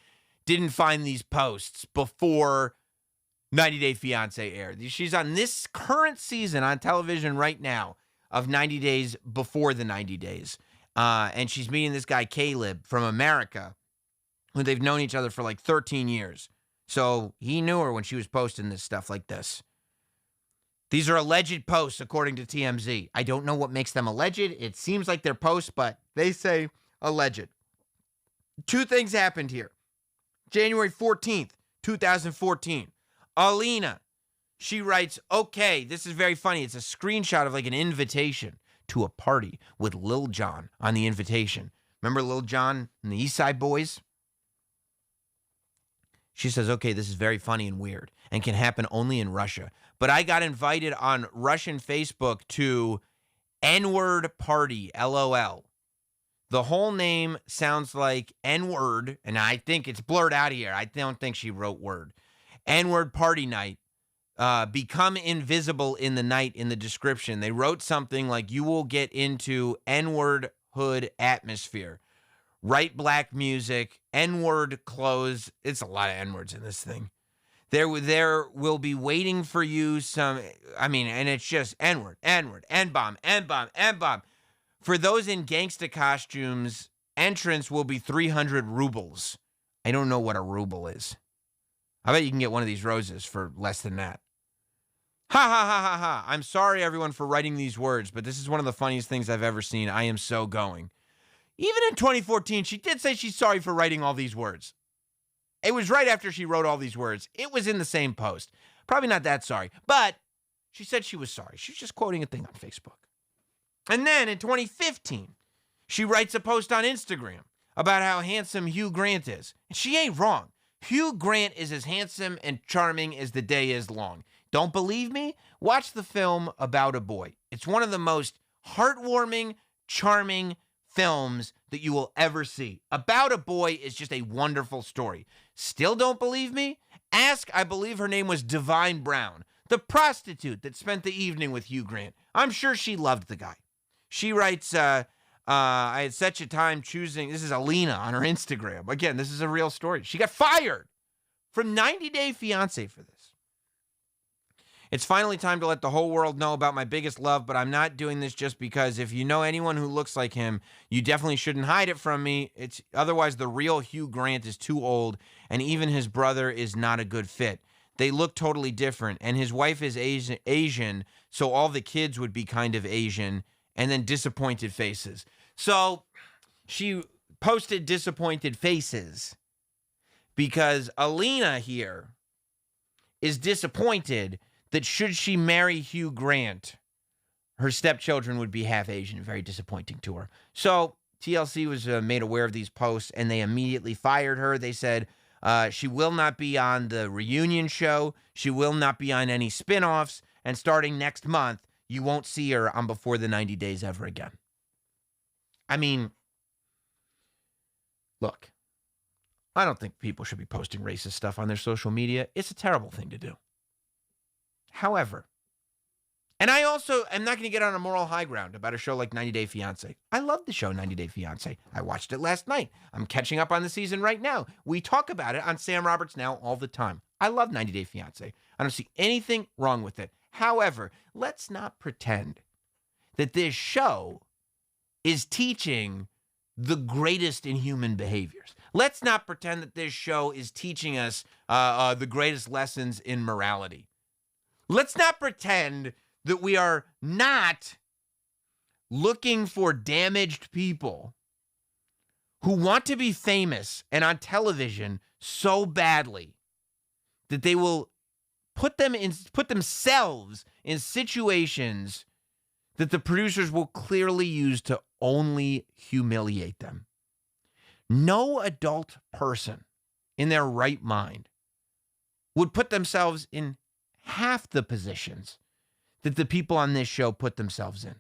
didn't find these posts before 90 Day Fiance aired. She's on this current season on television right now of 90 Days Before the 90 Days. And she's meeting this guy, Caleb, from America, who they've known each other for like 13 years. So he knew her when she was posting this stuff like this. These are alleged posts, according to TMZ. I don't know what makes them alleged. It seems like they're posts, but they say alleged. Two things happened here. January 14th, 2014. Alina, she writes, okay, this is very funny. It's a screenshot of like an invitation to a party with Lil Jon on the invitation. Remember Lil Jon and the East Side Boys? She says, okay, this is very funny and weird and can happen only in Russia. But I got invited on Russian Facebook to N-word party, LOL. The whole name sounds like N-word, and I think it's blurred out of here. I don't think she wrote word. N-word party night. Become invisible in the night in the description. They wrote something like, you will get into N-word hood atmosphere. Write black music, N-word clothes. It's a lot of N-words in this thing. There will be waiting for you and it's just N-word, N-word, N-bomb, N-bomb, N-bomb. For those in gangsta costumes, entrance will be 300 rubles. I don't know what a ruble is. I bet you can get one of these roses for less than that. Ha ha ha ha ha. I'm sorry, everyone, for writing these words, but this is one of the funniest things I've ever seen. I am so going. Even in 2014, she did say she's sorry for writing all these words. It was right after she wrote all these words. It was in the same post. Probably not that sorry, but she said she was sorry. She's just quoting a thing on Facebook. And then in 2015, she writes a post on Instagram about how handsome Hugh Grant is. And she ain't wrong. Hugh Grant is as handsome and charming as the day is long. Don't believe me? Watch the film About a Boy. It's one of the most heartwarming, charming films that you will ever see. About a Boy is just a wonderful story. Still don't believe me? Ask, I believe her name was Divine Brown, the prostitute that spent the evening with Hugh Grant. I'm sure she loved the guy. She writes, I had such a time choosing, this is Alina on her Instagram. Again, this is a real story. She got fired from 90 Day Fiance for this. It's finally time to let the whole world know about my biggest love, but I'm not doing this just because if you know anyone who looks like him, you definitely shouldn't hide it from me. Otherwise, the real Hugh Grant is too old, and even his brother is not a good fit. They look totally different, and his wife is Asian, so all the kids would be kind of Asian, and then disappointed faces. So she posted disappointed faces because Alina here is disappointed that should she marry Hugh Grant, her stepchildren would be half Asian. Very disappointing to her. So TLC was made aware of these posts, and they immediately fired her. They said she will not be on the reunion show. She will not be on any spinoffs. And starting next month, you won't see her on Before the 90 Days ever again. I mean, look, I don't think people should be posting racist stuff on their social media. It's a terrible thing to do. However, and I also am not going to get on a moral high ground about a show like 90 Day Fiance. I love the show 90 Day Fiance. I watched it last night. I'm catching up on the season right now. We talk about it on Sam Roberts Now all the time. I love 90 Day Fiance. I don't see anything wrong with it. However, let's not pretend that this show is teaching the greatest in human behaviors. Let's not pretend that this show is teaching us the greatest lessons in morality. Let's not pretend that we are not looking for damaged people who want to be famous and on television so badly that they will put themselves in situations that the producers will clearly use to only humiliate them. No adult person in their right mind would put themselves in half the positions that the people on this show put themselves in.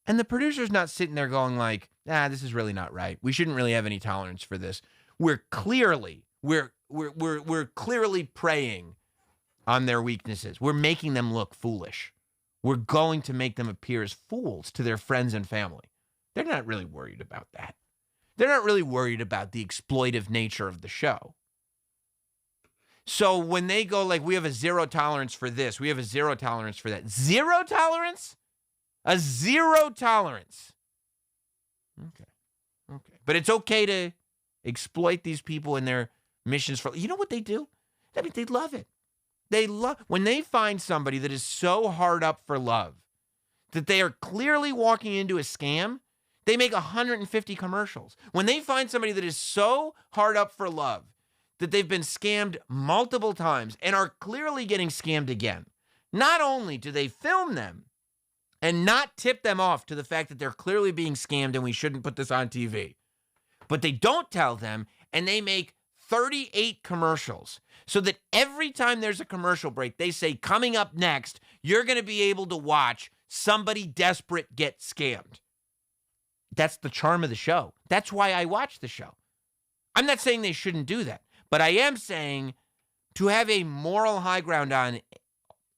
And the producer's not sitting there going like, this is really not right. We shouldn't really have any tolerance for this. We're clearly preying on their weaknesses. We're making them look foolish. We're going to make them appear as fools to their friends and family. They're not really worried about that. They're not really worried about the exploitive nature of the show. So when they go like, we have a zero tolerance for this, we have a zero tolerance for that. Zero tolerance? A zero tolerance. Okay. But it's okay to exploit these people in their missions for, you know what they do? I mean, they love it. When they find somebody that is so hard up for love that they are clearly walking into a scam, they make 150 commercials. When they find somebody that is so hard up for love that they've been scammed multiple times and are clearly getting scammed again, not only do they film them and not tip them off to the fact that they're clearly being scammed and we shouldn't put this on TV, but they don't tell them, and they make 38 commercials so that every time there's a commercial break, they say, coming up next, you're going to be able to watch somebody desperate get scammed. That's the charm of the show. That's why I watch the show. I'm not saying they shouldn't do that, but I am saying to have a moral high ground on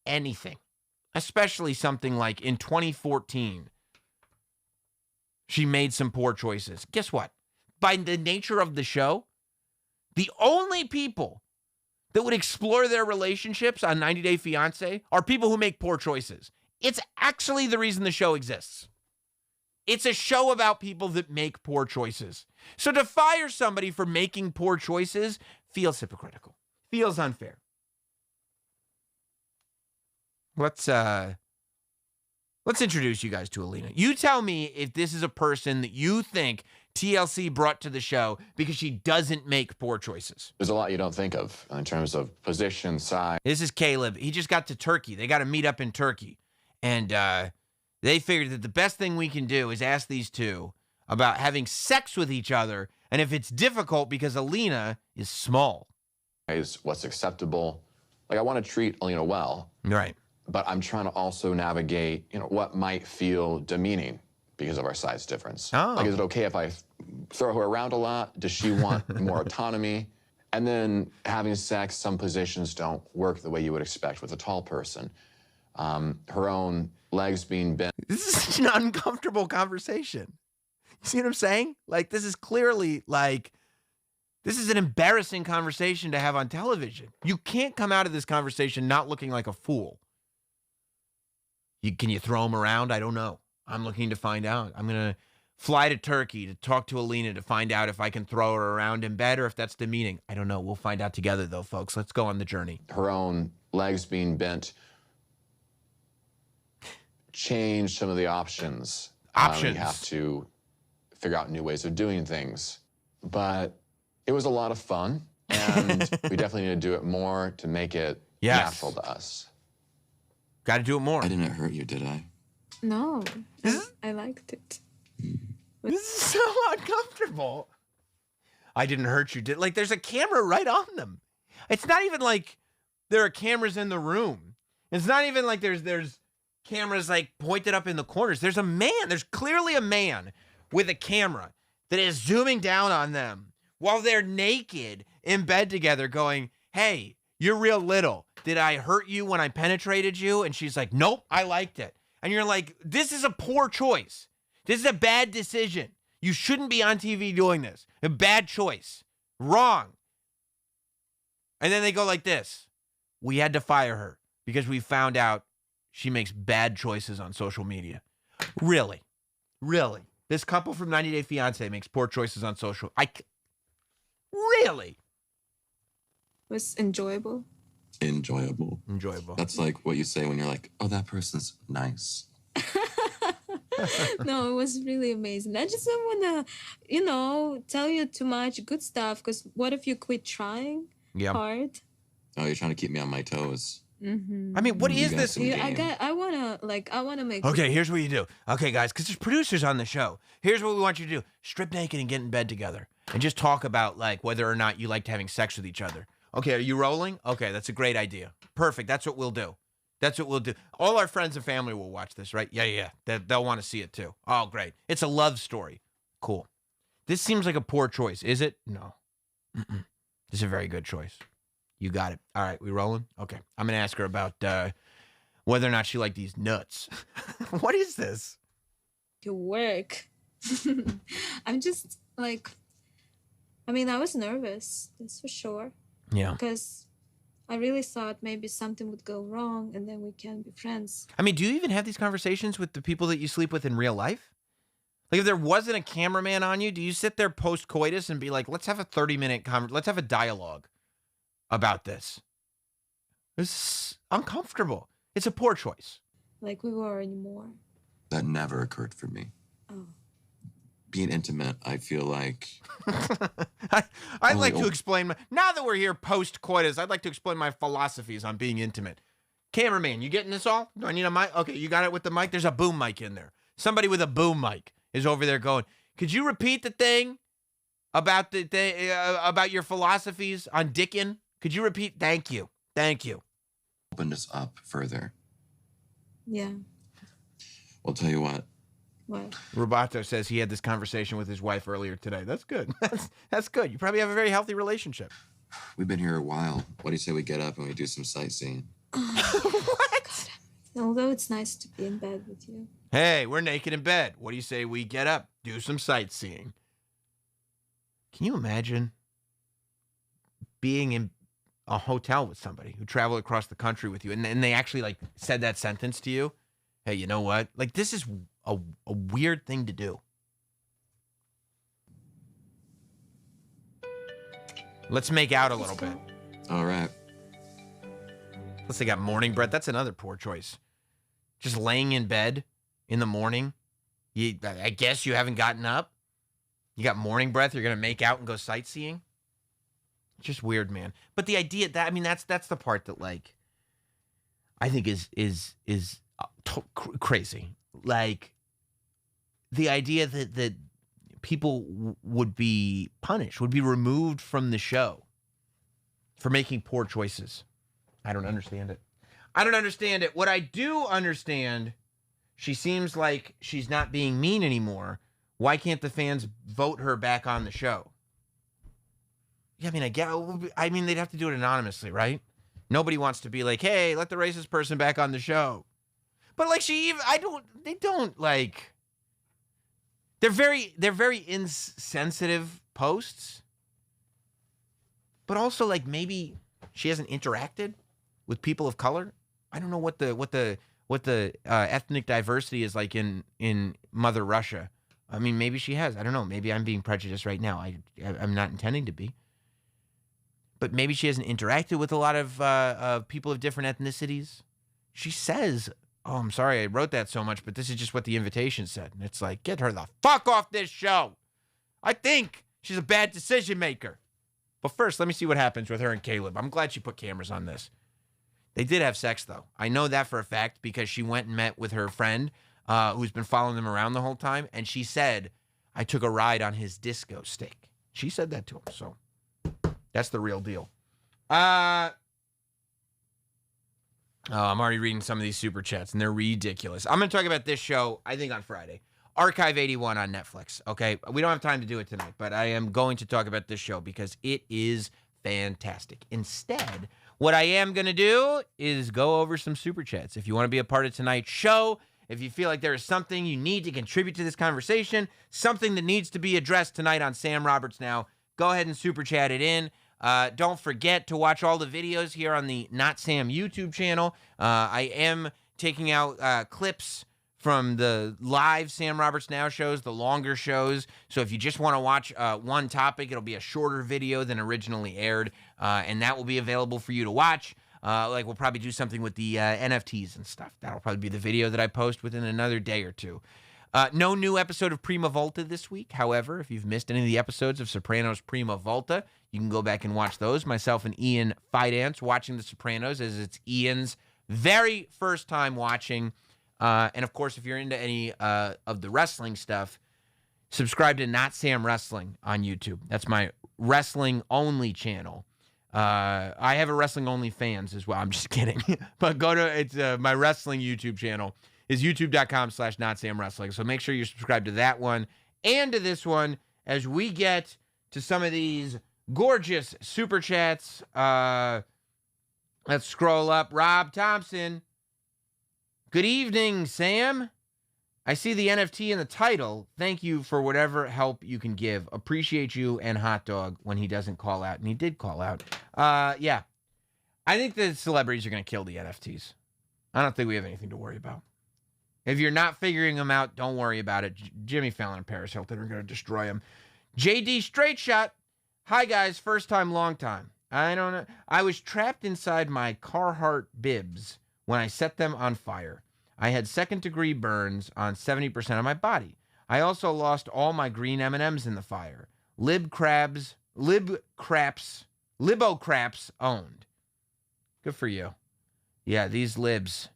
anything, especially something like in 2014, she made some poor choices. Guess what? By the nature of the show, the only people that would explore their relationships on 90 Day Fiance are people who make poor choices. It's actually the reason the show exists. It's a show about people that make poor choices. So to fire somebody for making poor choices feels hypocritical, feels unfair. Let's introduce you guys to Alina. You tell me if this is a person that you think TLC brought to the show because she doesn't make poor choices.
There's a lot you don't think of in terms of position, size.
This is Caleb. He just got to Turkey. They got to meet up in Turkey. And they figured that the best thing we can do is ask these two about having sex with each other, and if it's difficult because Alina is small.
What's acceptable. Like, I want to treat Alina well.
Right.
But I'm trying to also navigate, what might feel demeaning because of our size difference.
Oh.
Like, is it okay if I throw her around a lot? Does she want more autonomy? And then having sex, some positions don't work the way you would expect with a tall person. Her own legs being bent.
This is such an uncomfortable conversation. You see what I'm saying? Like, this is clearly like, this is an embarrassing conversation to have on television. You can't come out of this conversation not looking like a fool. Can you throw him around? I don't know. I'm looking to find out. I'm going to fly to Turkey to talk to Alina to find out if I can throw her around in bed or if that's demeaning. I don't know. We'll find out together, though, folks. Let's go on the journey.
Her own legs being bent. Change some of the options. You have to figure out new ways of doing things. But it was a lot of fun, and we definitely need to do it more to make it natural to us.
Got to do it more.
I didn't hurt you, did I?
No, I liked it.
This is so uncomfortable. I didn't hurt you, did? Like, there's a camera right on them. It's not even like there are cameras in the room. It's not even like there's cameras like pointed up in the corners. There's a man. There's clearly a man with a camera that is zooming down on them while they're naked in bed together going, hey, you're real little. Did I hurt you when I penetrated you? And she's like, nope, I liked it. And you're like, this is a poor choice. This is a bad decision. You shouldn't be on TV doing this. A bad choice. Wrong. And then they go like this. We had to fire her because we found out she makes bad choices on social media. Really? Really? This couple from 90 Day Fiance makes poor choices on social. Really?
It was enjoyable.
Enjoyable. That's like what you say when you're like, oh, that person's nice.
No, it was really amazing. I just don't want to, tell you too much good stuff, because what if you quit trying hard?
Oh, you're trying to keep me on my toes.
Mm-hmm.
I mean, what is this?
I want to make...
Okay, here's what you do. Okay, guys, because there's producers on the show. Here's what we want you to do. Strip naked and get in bed together. And just talk about, like, whether or not you liked having sex with each other. Okay, are you rolling? Okay, that's a great idea. Perfect. That's what we'll do. That's what we'll do. All our friends and family will watch this, right? Yeah. They'll want to see it, too. Oh, great. It's a love story. Cool. This seems like a poor choice. Is it? No. Mm-mm. This is a very good choice. You got it. All right, we rolling? Okay. I'm going to ask her about whether or not she liked these nuts. What is this?
Your work. I'm just like... I mean, I was nervous. That's for sure.
Yeah.
Because I really thought maybe something would go wrong and then we can be friends.
I mean, do you even have these conversations with the people that you sleep with in real life? Like, if there wasn't a cameraman on you, do you sit there post-coitus and be like, let's have a 30-minute let's have a dialogue about this? This is uncomfortable. It's a poor choice.
Like we were anymore.
That never occurred for me.
Oh.
Being intimate, I feel like...
I'd like to explain, now that we're here post-coitus, I'd like to explain my philosophies on being intimate. Cameraman, you getting this all? Do I need a mic? Okay, you got it with the mic? There's a boom mic in there. Somebody with a boom mic is over there going, could you repeat the thing about about your philosophies on dickin'? Could you repeat? Thank you.
Open this up further.
Yeah.
I'll tell you what.
What?
Roboto says he had this conversation with his wife earlier today. That's good. That's good. You probably have a very healthy relationship.
We've been here a while. What do you say we get up and we do some sightseeing?
What?
Although it's nice to be in bed with you.
Hey, we're naked in bed. What do you say we get up, do some sightseeing? Can you imagine being in a hotel with somebody who traveled across the country with you and they actually like said that sentence to you? Hey, you know what? Like, this is a weird thing to do. Let's make out a little bit.
All right.
Unless they got morning breath. That's another poor choice. Just laying in bed in the morning. I guess you haven't gotten up. You got morning breath. You're going to make out and go sightseeing. Just weird, man. But the idea that, I mean, that's the part that, like, I think is crazy. Like, the idea that people would be punished, would be removed from the show for making poor choices. I don't understand it. I don't understand it. What I do understand, she seems like she's not being mean anymore. Why can't the fans vote her back on the show? Yeah, I mean, they'd have to do it anonymously, right? Nobody wants to be like, hey, let the racist person back on the show. But like they're very insensitive posts. But also, like, maybe she hasn't interacted with people of color. I don't know what the ethnic diversity is like in Mother Russia. I mean, maybe she has. I don't know. Maybe I'm being prejudiced right now. I'm not intending to be. But maybe she hasn't interacted with a lot of people of different ethnicities. She says, oh, I'm sorry I wrote that so much, but this is just what the invitation said. And it's like, get her the fuck off this show. I think she's a bad decision maker. But first, let me see what happens with her and Caleb. I'm glad she put cameras on this. They did have sex, though. I know that for a fact because she went and met with her friend who's been following them around the whole time. And she said, I took a ride on his disco stick. She said that to him. So that's the real deal. I'm already reading some of these super chats, and they're ridiculous. I'm going to talk about this show, I think, on Friday. Archive 81 on Netflix, okay? We don't have time to do it tonight, but I am going to talk about this show because it is fantastic. Instead, what I am going to do is go over some super chats. If you want to be a part of tonight's show, if you feel like there is something you need to contribute to this conversation, something that needs to be addressed tonight on Sam Roberts Now, go ahead and super chat it in. Don't forget to watch all the videos here on the Not Sam YouTube channel. I am taking out clips from the live Sam Roberts Now shows, the longer shows. So if you just want to watch one topic, it'll be a shorter video than originally aired, and that will be available for you to watch. Like, we'll probably do something with the NFTs and stuff. That'll probably be the video that I post within another day or two. No new episode of Prima Volta this week. However, if you've missed any of the episodes of Sopranos Prima Volta, you can go back and watch those. Myself and Ian Fidance watching The Sopranos, as it's Ian's very first time watching. And, of course, if you're into any of the wrestling stuff, subscribe to Not Sam Wrestling on YouTube. That's my wrestling-only channel. I have a wrestling-only fans as well. I'm just kidding. But go to my wrestling YouTube channel is youtube.com/NotSamWrestling. So make sure you subscribe to that one and to this one as we get to some of these gorgeous super chats. Let's scroll up. Rob Thompson. Good evening, Sam. I see the NFT in the title. Thank you for whatever help you can give. Appreciate you and Hot Dog when he doesn't call out. And he did call out. Yeah. I think the celebrities are going to kill the NFTs. I don't think we have anything to worry about. If you're not figuring them out, don't worry about it. Jimmy Fallon and Paris Hilton are going to destroy them. JD Straight Shot. Hi, guys. First time, long time. I don't know. I was trapped inside my Carhartt bibs when I set them on fire. I had second-degree burns on 70% of my body. I also lost all my green M&Ms in the fire. Libo craps owned. Good for you. Yeah, these libs,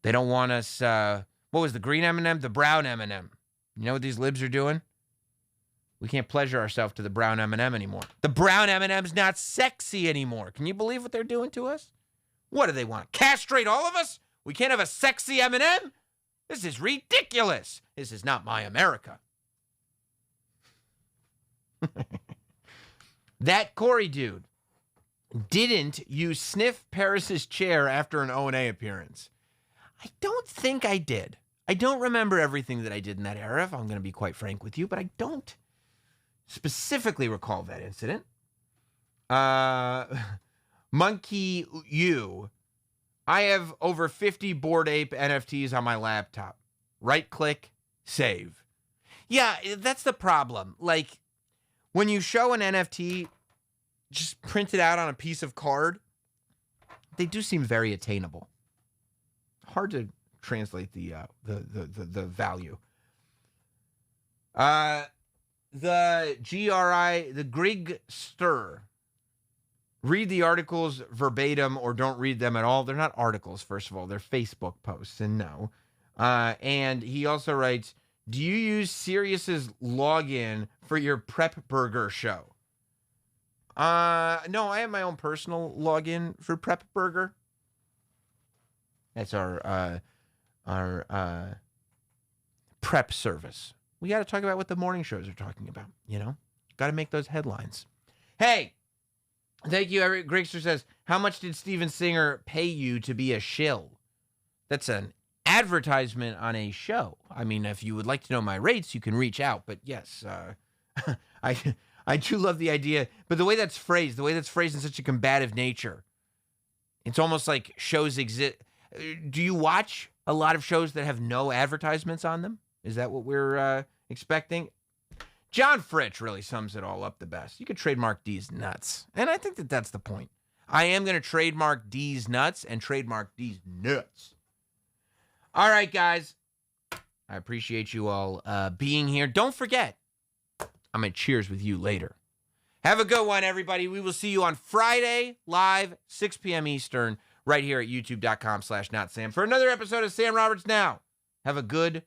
they don't want us. What was the green M&M? The brown M&M. You know what these libs are doing? We can't pleasure ourselves to the brown M&M anymore. The brown M&M's not sexy anymore. Can you believe what they're doing to us? What do they want? Castrate all of us? We can't have a sexy M&M? This is ridiculous. This is not my America. That Corey dude, didn't you sniff Paris's chair after an O&A appearance? I don't think I did. I don't remember everything that I did in that era, if I'm going to be quite frank with you, but I don't specifically recall that incident. Monkey U. I have over 50 Bored Ape NFTs on my laptop. Right-click, save. Yeah, that's the problem. Like, when you show an NFT just printed out on a piece of card, they do seem very attainable. Hard to translate the value. the Grieg Stir. Read the articles verbatim or don't read them at all. They're not articles, first of all. They're Facebook posts, and no. And he also writes, do you use Sirius's login for your Prep Burger show? No, I have my own personal login for Prep Burger. That's our prep service. We got to talk about what the morning shows are talking about, you know? Got to make those headlines. Hey! Thank you. Eric Grigster says, how much did Steven Singer pay you to be a shill? That's an advertisement on a show. I mean, if you would like to know my rates, you can reach out. But yes, I do love the idea. But the way that's phrased in such a combative nature, it's almost like shows exist. Do you watch a lot of shows that have no advertisements on them? Is that what we're expecting? John Fritch really sums it all up the best. You could trademark D's nuts. And I think that that's the point. I am going to trademark D's nuts and trademark D's nuts. All right, guys. I appreciate you all being here. Don't forget, I'm going to cheers with you later. Have a good one, everybody. We will see you on Friday, live, 6 p.m. Eastern, right here at youtube.com/NotSam for another episode of Sam Roberts Now. Have a good